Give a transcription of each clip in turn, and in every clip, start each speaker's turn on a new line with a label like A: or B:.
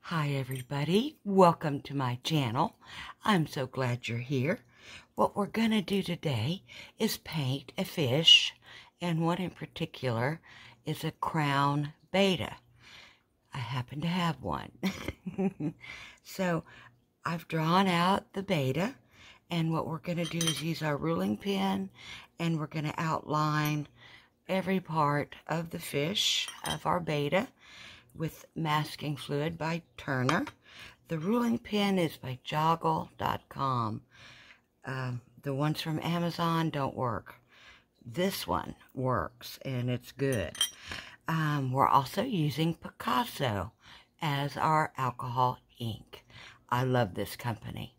A: Hi everybody, welcome to my channel. I'm so glad you're here. What we're going to do today is paint a fish, and one in particular is a crown betta. I happen to have one. So I've drawn out the betta, and what we're going to do is use our ruling pen, and we're going to outline every part of the fish, of our betta, with masking fluid by Turner. The ruling pen is by joggle.com. The ones from Amazon don't work. This one works, and it's good. We're also using Picasso as our alcohol ink. I love this company.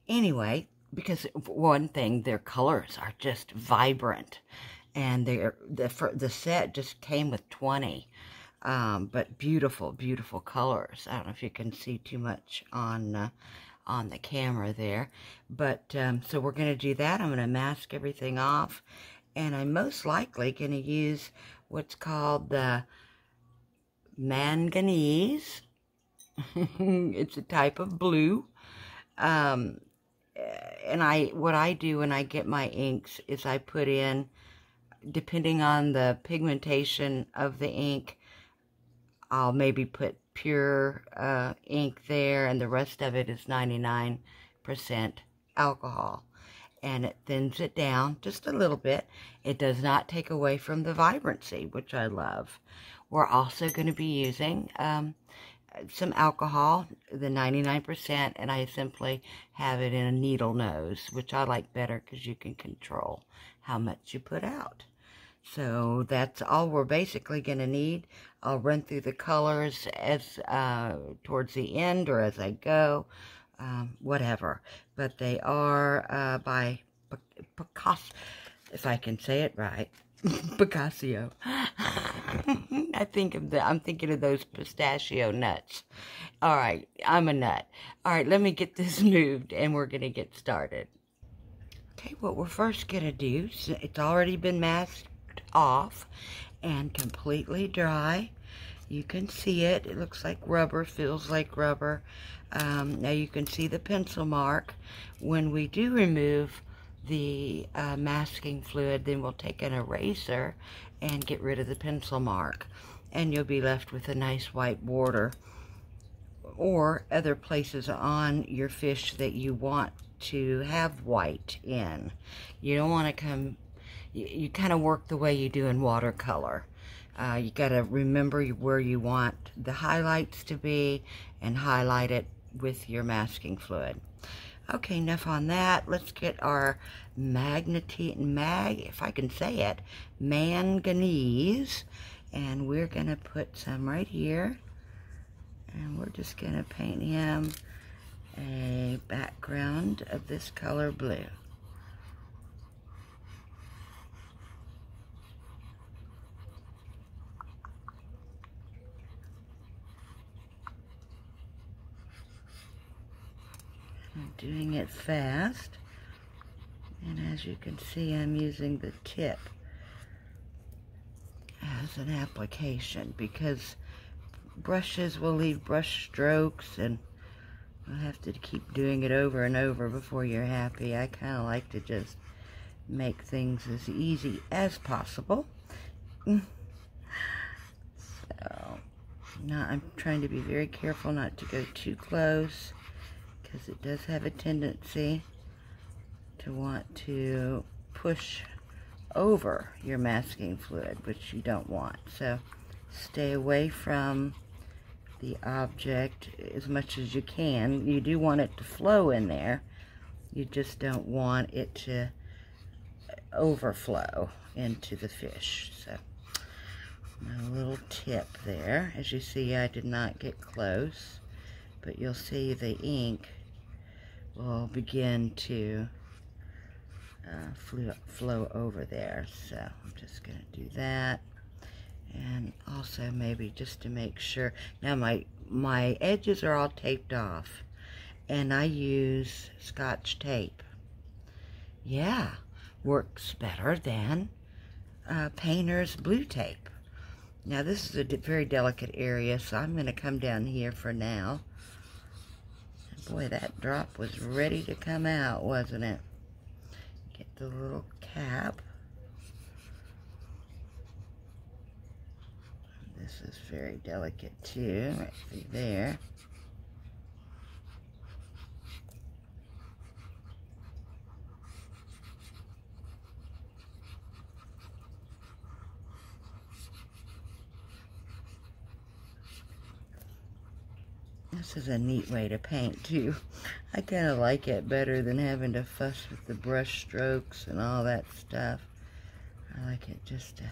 A: Anyway, because one thing, their colors are just vibrant, and the set just came with 20. But beautiful, beautiful colors. I don't know if you can see too much on the camera there. But, so we're going to do that. I'm going to mask everything off. And I'm most likely going to use what's called the manganese. It's a type of blue. And what I do when I get my inks is I put in, depending on the pigmentation of the ink, I'll maybe put pure ink there, and the rest of it is 99% alcohol. And it thins it down just a little bit. It does not take away from the vibrancy, which I love. We're also going to be using some alcohol, the 99%, and I simply have it in a needle nose, which I like better because you can control how much you put out. So that's all we're basically going to need. I'll run through the colors as towards the end or as I go, whatever. But they are by Picasso, if I can say it right. Picasso. I'm thinking of those pistachio nuts. All right, I'm a nut. All right, let me get this moved, and we're going to get started. Okay, what we're first going to do, it's already been masked off and completely dry. You can see it. It looks like rubber, feels like rubber. Now you can see the pencil mark. When we do remove the masking fluid, then we'll take an eraser and get rid of the pencil mark, and you'll be left with a nice white border or other places on your fish that you want to have white in. You don't want to you kind of work the way you do in watercolor. You got to remember where you want the highlights to be and highlight it with your masking fluid. Okay, enough on that. Let's get our if I can say it, manganese, and we're going to put some right here, and we're just going to paint him a background of this color blue. I'm doing it fast, and as you can see, I'm using the tip as an application because brushes will leave brush strokes, and you'll have to keep doing it over and over before you're happy. I kind of like to just make things as easy as possible. So now I'm trying to be very careful not to go too close, because it does have a tendency to want to push over your masking fluid, which you don't want. So stay away from the object as much as you can. You do want it to flow in there. You just don't want it to overflow into the fish. So a little tip there. As you see, I did not get close, but you'll see the ink will begin to flow over there. So I'm just going to do that, and also maybe just to make sure. Now my edges are all taped off, and I use Scotch tape. Yeah, works better than painter's blue tape. Now this is a very delicate area, so I'm going to come down here for now. Boy, that drop was ready to come out, wasn't it? Get the little cap. This is very delicate too, right through there. This is a neat way to paint too. I kind of like it better than having to fuss with the brush strokes and all that stuff. I like it just to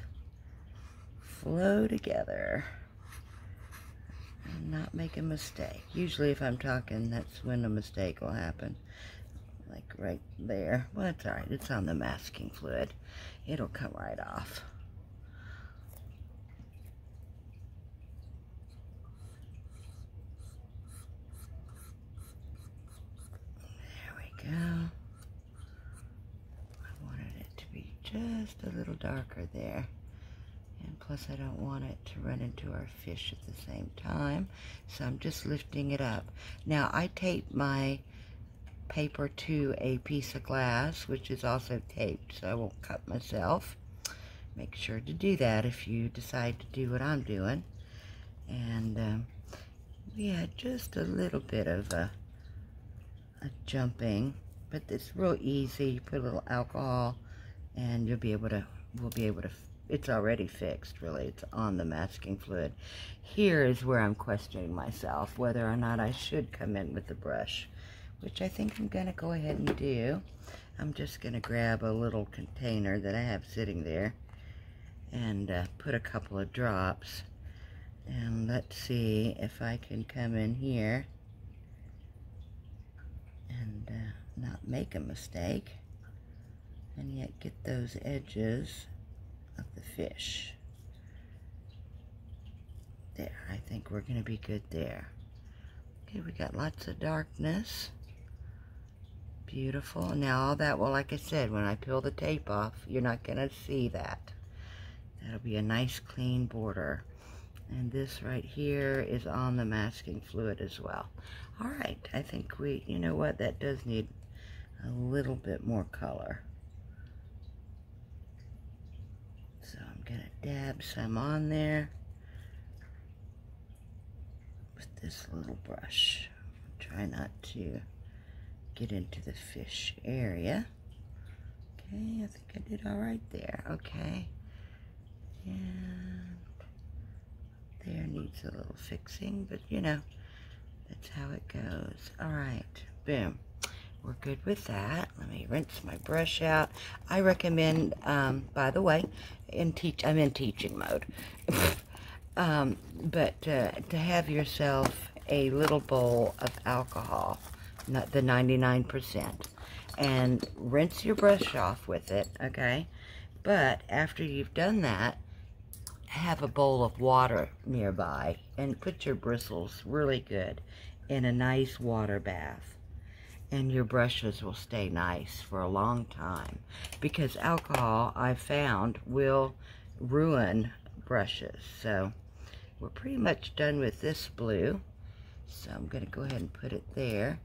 A: flow together and not make a mistake. Usually if I'm talking, that's when a mistake will happen. Like right there. Well, it's alright. It's on the masking fluid. It'll come right off. There we go. I wanted it to be just a little darker there. And plus I don't want it to run into our fish at the same time. So I'm just lifting it up. Now I tape my paper to a piece of glass, which is also taped, so I won't cut myself. Make sure to do that if you decide to do what I'm doing. And we had just a little bit of a jumping, but it's real easy. You put a little alcohol and we'll be able to it's already fixed, really. It's on the masking fluid. Here is where I'm questioning myself whether or not I should come in with the brush, which I think I'm going to go ahead and do. I'm just going to grab a little container that I have sitting there and put a couple of drops. And let's see if I can come in here and not make a mistake and yet get those edges of the fish. There, I think we're going to be good there. Okay, we got lots of darkness. Beautiful. Now all that, well, like I said, when I peel the tape off, you're not going to see that. That'll be a nice clean border. And this right here is on the masking fluid as well. All right, I think you know what, that does need a little bit more color. So I'm going to dab some on there with this little brush. Try not to get into the fish area. Okay, I think I did all right there. Okay. And there needs a little fixing, but you know, that's how it goes. All right, boom. We're good with that. Let me rinse my brush out. I recommend, by the way, I'm in teaching mode, but to have yourself a little bowl of alcohol, not the 99%, and rinse your brush off with it, okay? But after you've done that, have a bowl of water nearby and put your bristles really good in a nice water bath. And your brushes will stay nice for a long time, because alcohol, I've found, will ruin brushes. So we're pretty much done with this blue. So I'm going to go ahead and put it there.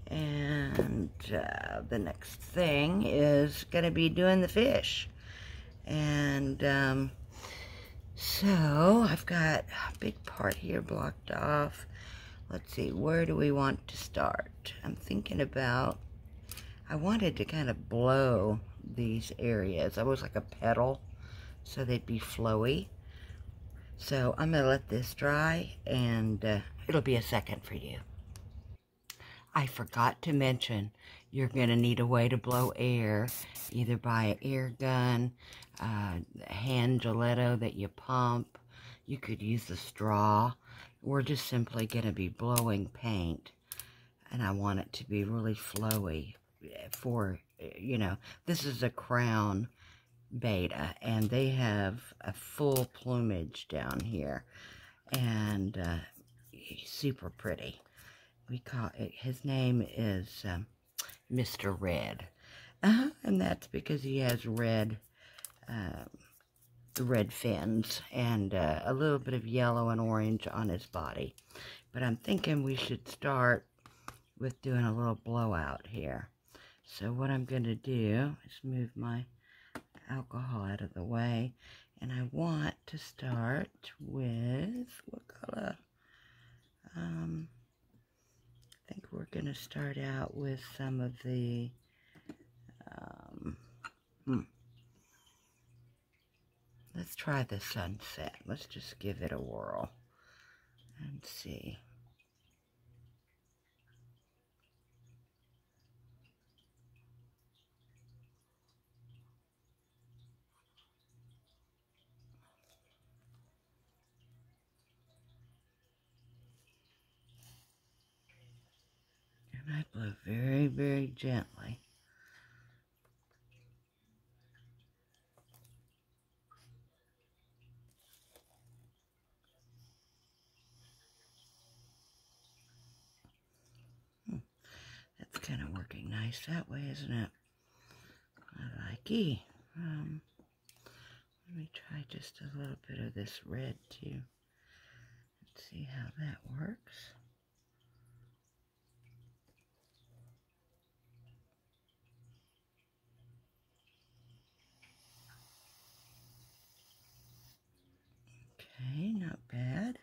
A: And the next thing is going to be doing the fish. And so I've got a big part here blocked off. Let's see, where do we want to start? I'm thinking about, I wanted to kind of blow these areas. I was like a petal, so they'd be flowy. So I'm going to let this dry, and it'll be a second for you. I forgot to mention, you're going to need a way to blow air, either by an air gun, hand gelato that you pump. You could use a straw. We're just simply going to be blowing paint, and I want it to be really flowy for, you know, this is a crown Betta, and they have a full plumage down here, and super pretty. We call it, his name is Mr. Red, and that's because he has red the red fins and a little bit of yellow and orange on his body. But I'm thinking we should start with doing a little blowout here. So what I'm going to do is move my alcohol out of the way, and I want to start with, what color? I think we're going to start out with some of the, let's try the sunset. Let's just give it a whirl and see. And I blow very, very gently. That's kind of working nice that way, isn't it? I like it. Let me try just a little bit of this red too. Let's see how that works. Okay, not bad.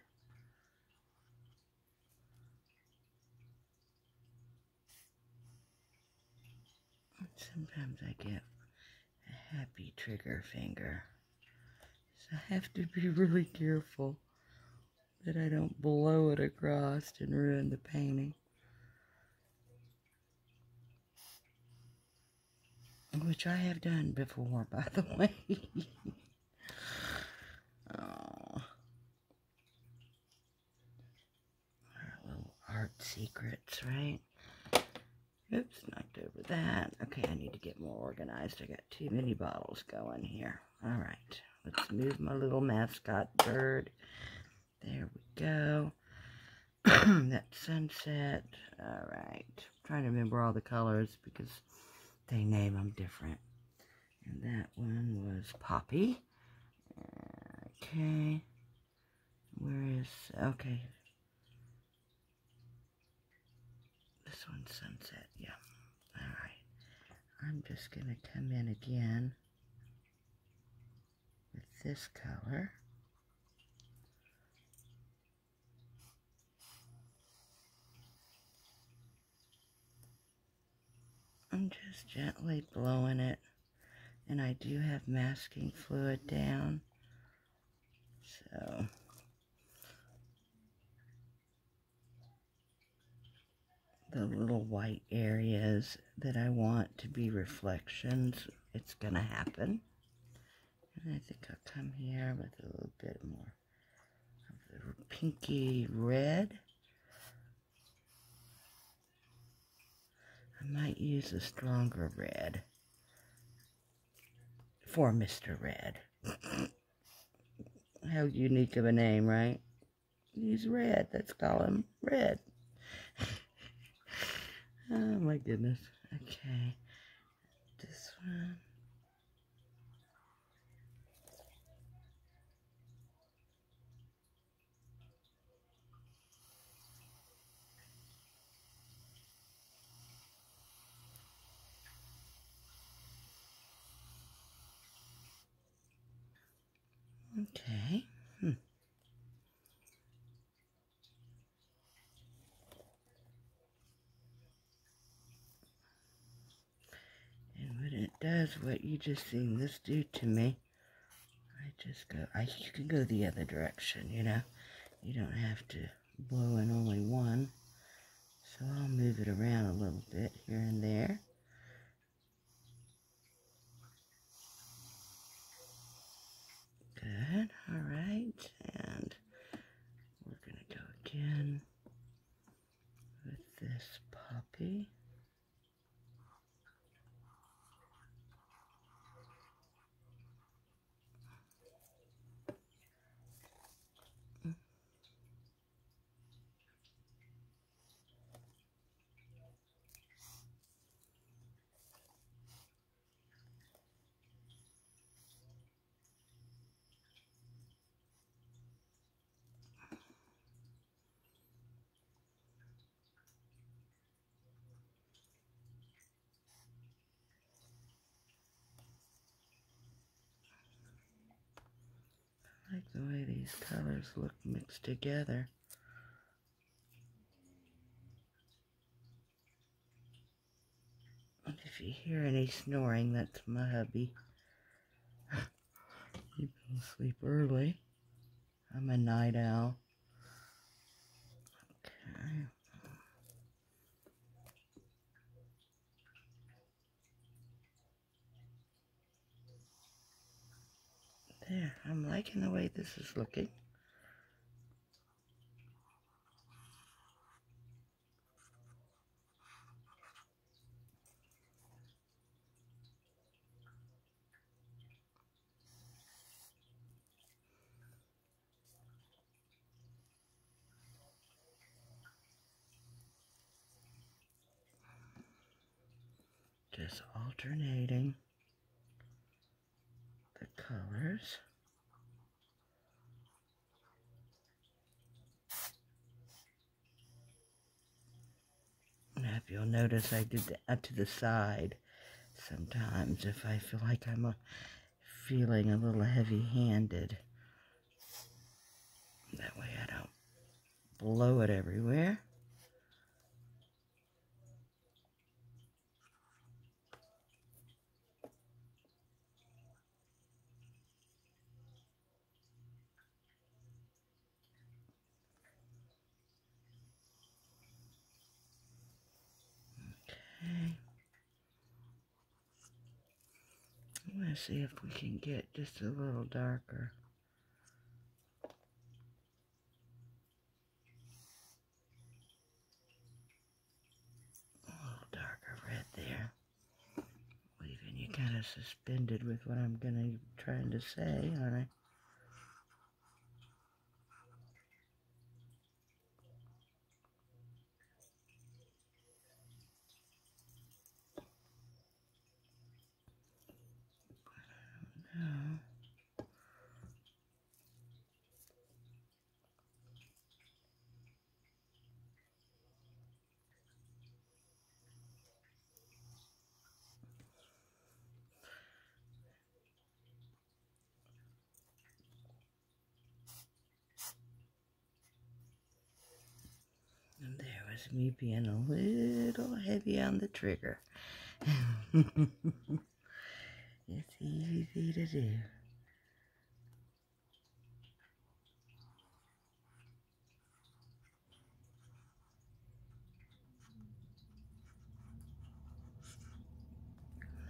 A: Sometimes I get a happy trigger finger, so I have to be really careful that I don't blow it across and ruin the painting. Which I have done before, by the way. Oh, our little art secrets, right? Oops, knocked over that. Okay, I need to get more organized. I got too many bottles going here. All right, let's move my little mascot bird. There we go. That sunset. All right. I'm trying to remember all the colors because they name them different. And that one was Poppy. Okay. Where is... Okay. This one's sunset. Yeah. All right. I'm just going to come in again with this color. I'm just gently blowing it, and I do have masking fluid down, so the little white areas that I want to be reflections, it's gonna happen. And I think I'll come here with a little bit more of the pinky red. I might use a stronger red for Mr. Red. How unique of a name, right? He's red. Let's call him Red. Oh my goodness. Okay. This one. Okay. And when it does what you just seen this do to me, I just go, you can go the other direction, you know. You don't have to blow in only one. So I'll move it around a little bit here and there. Good. All right. And we're going to go again with this Poppy. I like the way these colors look mixed together. And if you hear any snoring, that's my hubby. He fell asleep early. I'm a night owl. Okay. There, I'm liking the way this is looking. Just alternating the colors. Now, if you'll notice, I did that to the side sometimes if I feel like I'm feeling a little heavy-handed. That way I don't blow it everywhere. Okay. I'm going to see if we can get just a little darker. A little darker red there. Leaving you kind of suspended with what I'm trying to say, aren't I? No. And there was me being a little heavy on the trigger. It's easy to do.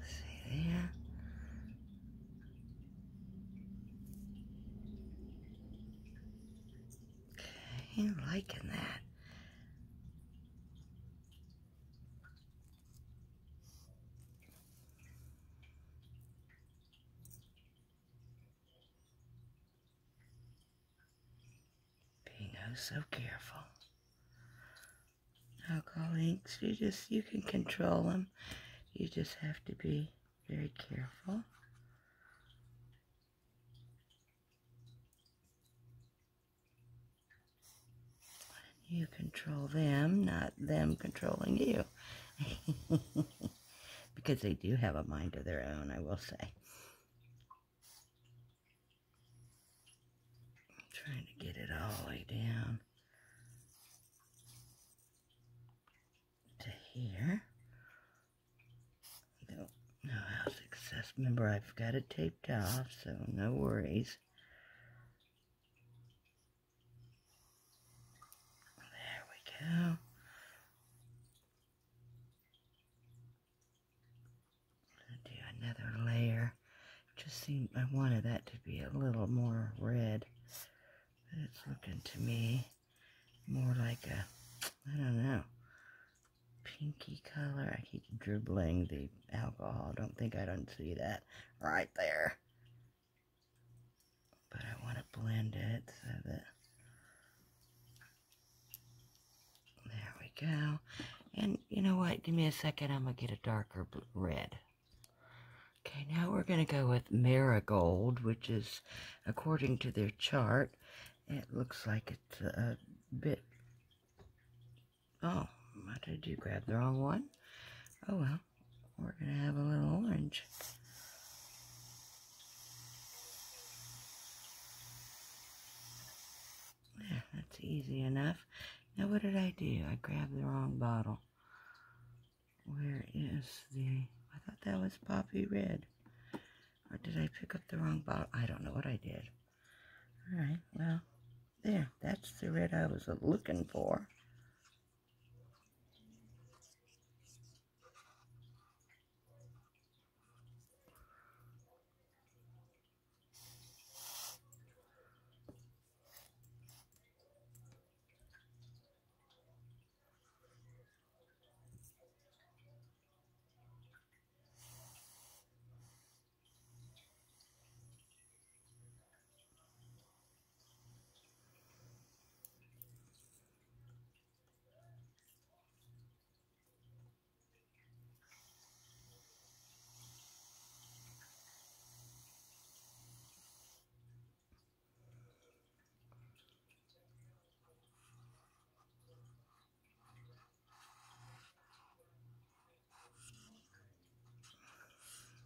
A: See there? Okay, I'm liking that. Being oh so careful. Alcohol inks, you can control them. You just have to be very careful. You control them, not them controlling you. Because they do have a mind of their own, I will say. I'm trying to get it all the way down to here. Don't know how success. Remember, I've got it taped off, so no worries. There we go. Do another layer. Just seemed I wanted that to be a little more red. But it's looking to me more like a, I don't know, pinky color. I keep dribbling the alcohol. I don't see that right there. But I want to blend it so that, there we go. And you know what? Give me a second. I'm going to get a darker red. Okay, now we're going to go with Marigold, which is, according to their chart, it looks like it's a bit... Oh, what did you grab? The wrong one? Oh, well, we're going to have a little orange. That's easy enough. Now what did I do? I grabbed the wrong bottle. Where is the... I thought that was Poppy Red. Or did I pick up the wrong bottle? I don't know what I did. Alright, well, there. That's the red I was looking for.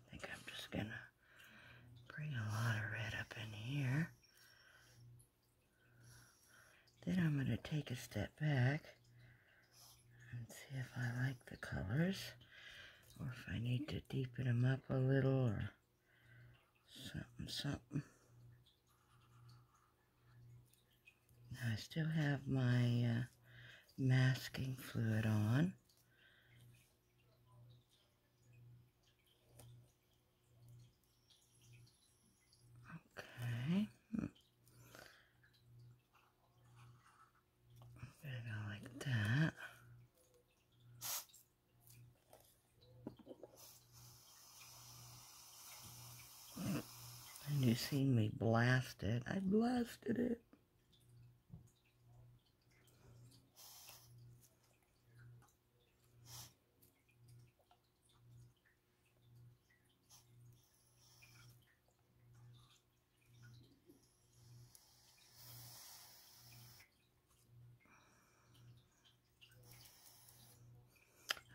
A: I think I'm just gonna bring a lot of red up in here. Then I'm gonna take a step back and see if I like the colors, or if I need to deepen them up a little, or something. Now I still have my masking fluid on. Okay. Gonna go like that. And you see me blast it. I blasted it.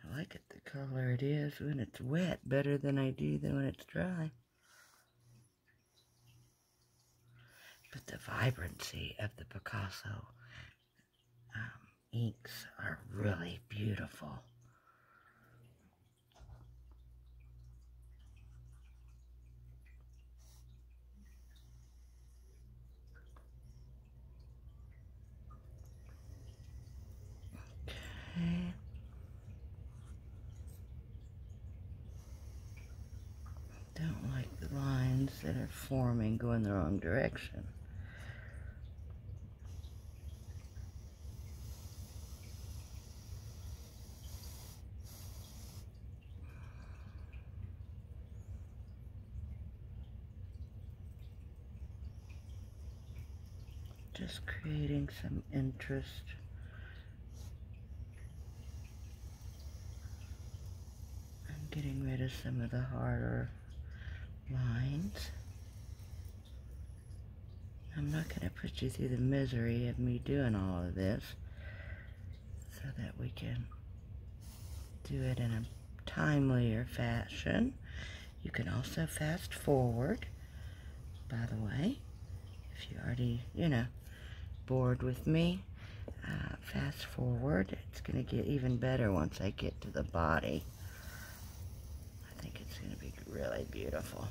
A: I like it the color it is when it's wet better than I do than when it's dry. But the vibrancy of the Picasso inks are really beautiful. Okay. Don't like the lines that are forming going the wrong direction. Just creating some interest. And getting rid of some of the harder lines. I'm not going to put you through the misery of me doing all of this, so that we can do it in a timelier fashion. You can also fast forward, by the way, if you already, bored with me. Fast forward. It's going to get even better once I get to the body. I think it's going to be really beautiful.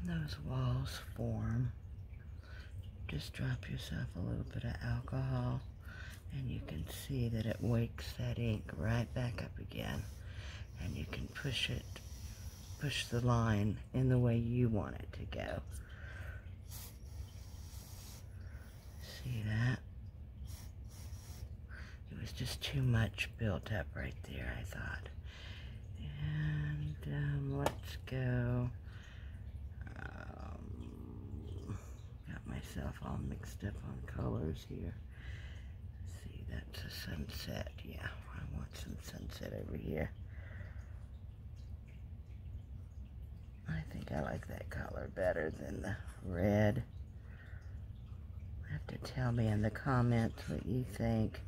A: When those walls form, just drop yourself a little bit of alcohol, and you can see that it wakes that ink right back up again, and you can push the line in the way you want it to go. See that? It was just too much built up right there, I thought. let's go. Got myself all mixed up on colors here. See, that's a sunset. Yeah, I want some sunset over here. I think I like that color better than the red. You have to tell me in the comments what you think.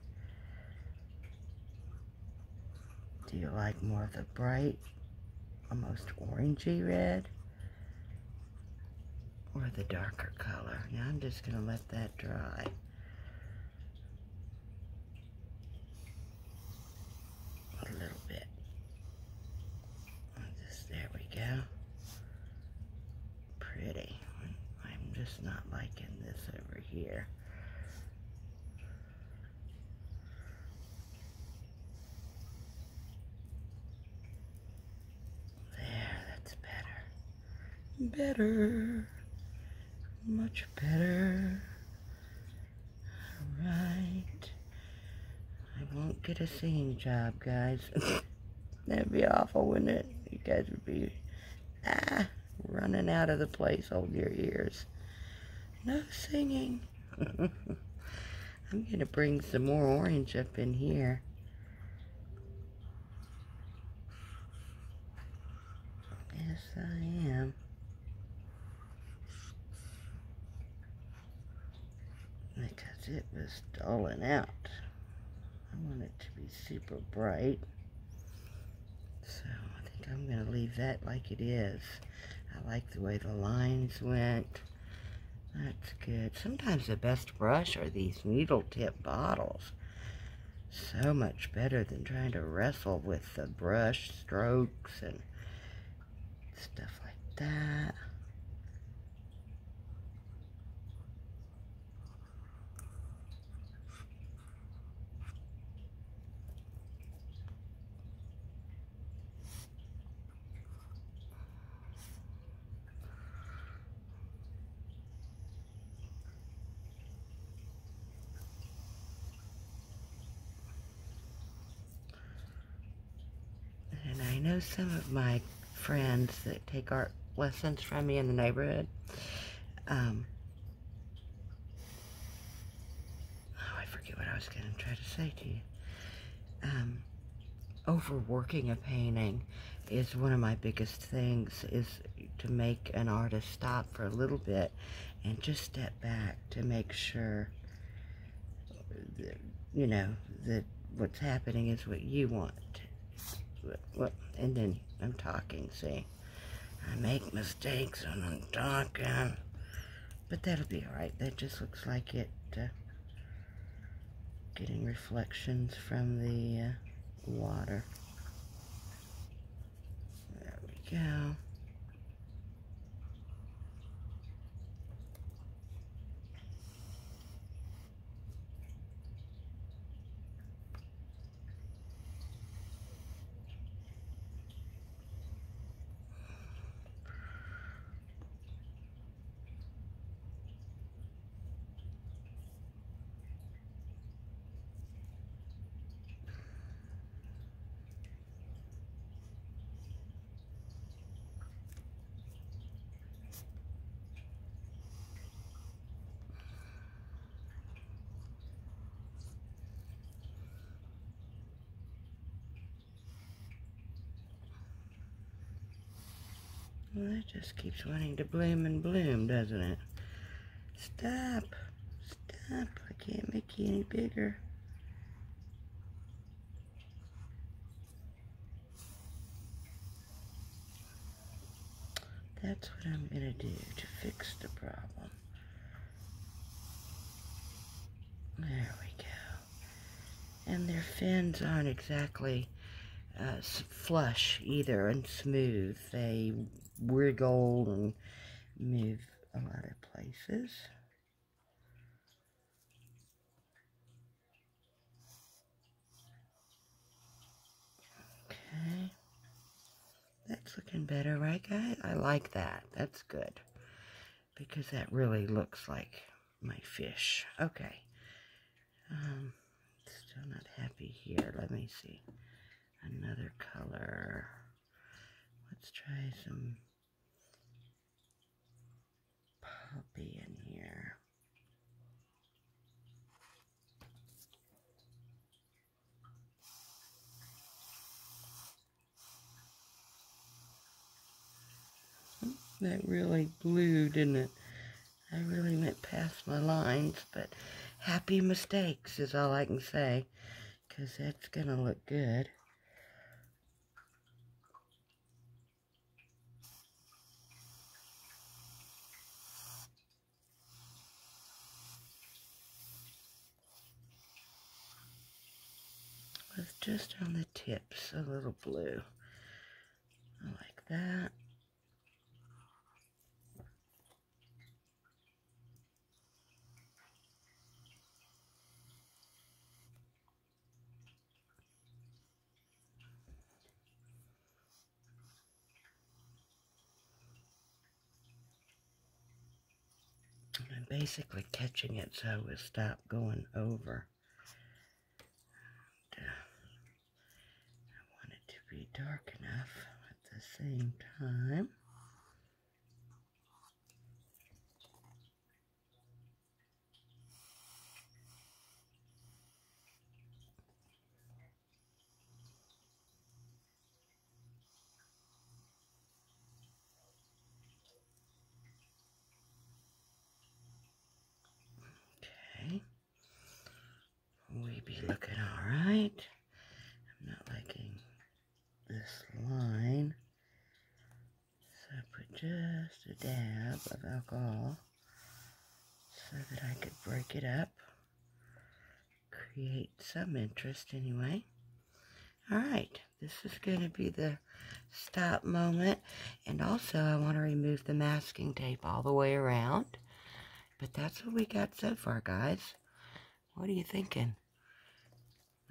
A: Do you like more of the bright, almost orangey red, or the darker color? Now I'm just going to let that dry. A little bit. There we go. Pretty. I'm just not liking this over here. There, that's better. Better. Much better. Alright. I won't get a singing job, guys. That'd be awful, wouldn't it? You guys would be running out of the place holding your ears. No singing. I'm going to bring some more orange up in here. Yes, I am. Because it was dulling out. I want it to be super bright. So I think I'm going to leave that like it is. I like the way the lines went. That's good. Sometimes the best brush are these needle tip bottles. So much better than trying to wrestle with the brush strokes and stuff like that. And I know some of my friends that take art lessons from me in the neighborhood. Oh, I forget what I was going to try to say to you. Overworking a painting is one of my biggest things, is to make an artist stop for a little bit and just step back to make sure that, you know, that what's happening is what you want. And then I'm talking, see? I make mistakes when I'm talking. But that'll be alright. That just looks like it getting reflections from the water. There we go. Well, it just keeps wanting to bloom and bloom, doesn't it? Stop. Stop. I can't make you any bigger. That's what I'm going to do to fix the problem. There we go. And their fins aren't exactly flush either and smooth. They wriggle and move a lot of places. Okay. That's looking better, right, guys? I like that. That's good. Because that really looks like my fish. Okay. Still not happy here. Let me see. Another color. Let's try some puppy in here. That really blew, didn't it? I really went past my lines, but happy mistakes is all I can say, because that's going to look good. With just on the tips a little blue. I like that. I'm basically catching it so it will stop going over. And, I want it to be dark enough at the same time. Okay. We be looking all right. I'm not liking this line. So I put just a dab of alcohol so that I could break it up. Create some interest anyway. Alright, this is going to be the stop moment. And also I want to remove the masking tape all the way around. But that's what we got so far, guys. What are you thinking?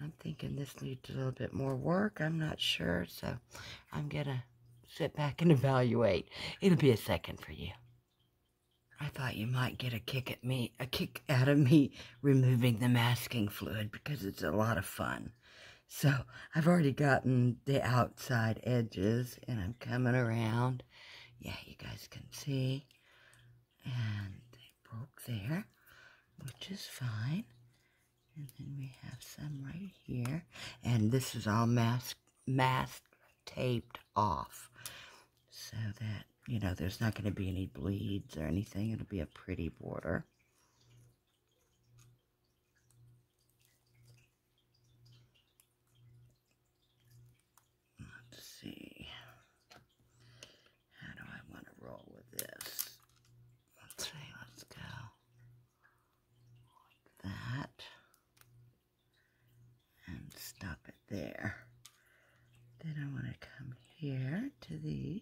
A: I'm thinking this needs a little bit more work. I'm not sure, so I'm going to sit back and evaluate. It'll be a second for you. I thought you might get a kick out of me removing the masking fluid because it's a lot of fun. So I've already gotten the outside edges and I'm coming around. Yeah, you guys can see. And they broke there, which is fine. And then we have some right here. And this is all mask taped off so that, you know, there's not going to be any bleeds or anything. It'll be a pretty border. Let's see. How do I want to roll with this? Let's see. Let's go like that. And stop it there. Then I want to come here to these.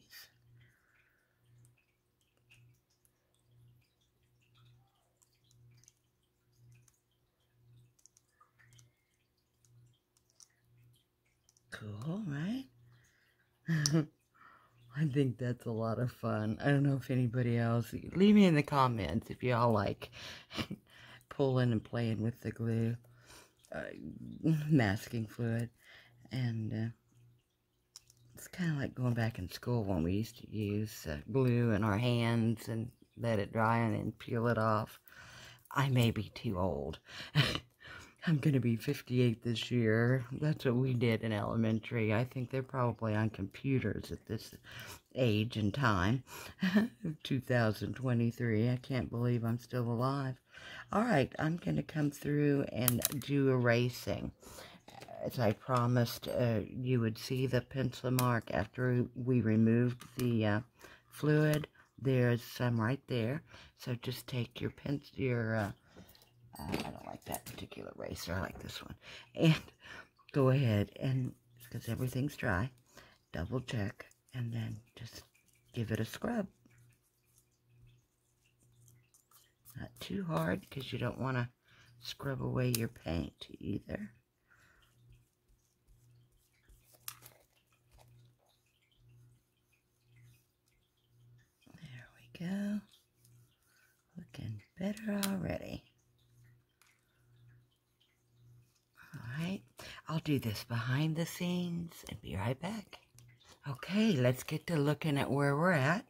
A: Cool, right? I think that's a lot of fun. I don't know if anybody else, leave me in the comments if y'all like pulling and playing with the glue, masking fluid. And it's kind of like going back in school when we used to use glue in our hands and let it dry and then peel it off. I may be too old. I'm going to be 58 this year. That's what we did in elementary. I think they're probably on computers at this age and time. 2023. I can't believe I'm still alive. All right, I'm going to come through and do erasing. As I promised, you would see the pencil mark after we removed the fluid. There's some right there. So just take your pencil, I don't like that particular eraser. I like this one. And go ahead and, because everything's dry, double check and then just give it a scrub. Not too hard because you don't want to scrub away your paint either. There we go. Looking better already. Alright, I'll do this behind the scenes and be right back. Okay, let's get to looking at where we're at.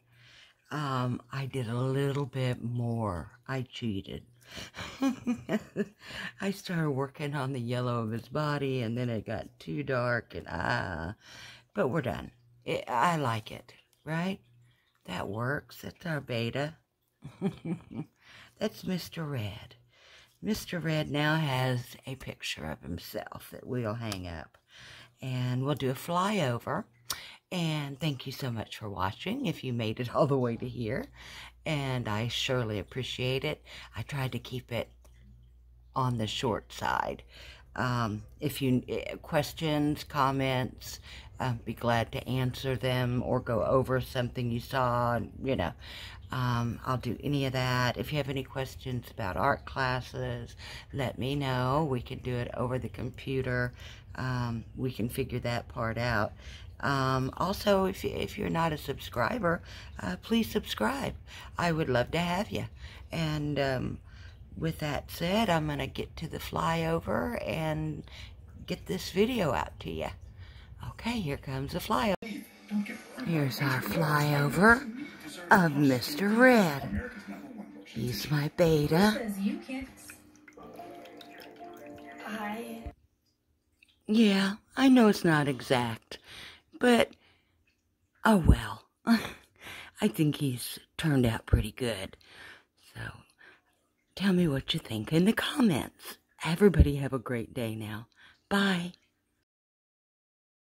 A: I did a little bit more. I cheated. I started working on the yellow of his body, and then it got too dark, and but we're done. I like it, right? That works. That's our Betta. That's Mr. Red. Mr. Red now has a picture of himself that we'll hang up. And we'll do a flyover. And thank you so much for watching if you made it all the way to here. And I surely appreciate it. I tried to keep it on the short side. If you questions, comments, be glad to answer them or go over something you saw, you know. I'll do any of that. If you have any questions about art classes, let me know. We can do it over the computer. We can figure that part out. Also, if you're not a subscriber, please subscribe. I would love to have you. And with that said, I'm going to get to the flyover and get this video out to you. Okay, here comes the flyover. Here's our flyover of Mr. Red. He's my Betta. Yeah, I know it's not exact, but oh well. I think he's turned out pretty good. So, tell me what you think in the comments. Everybody have a great day now. Bye.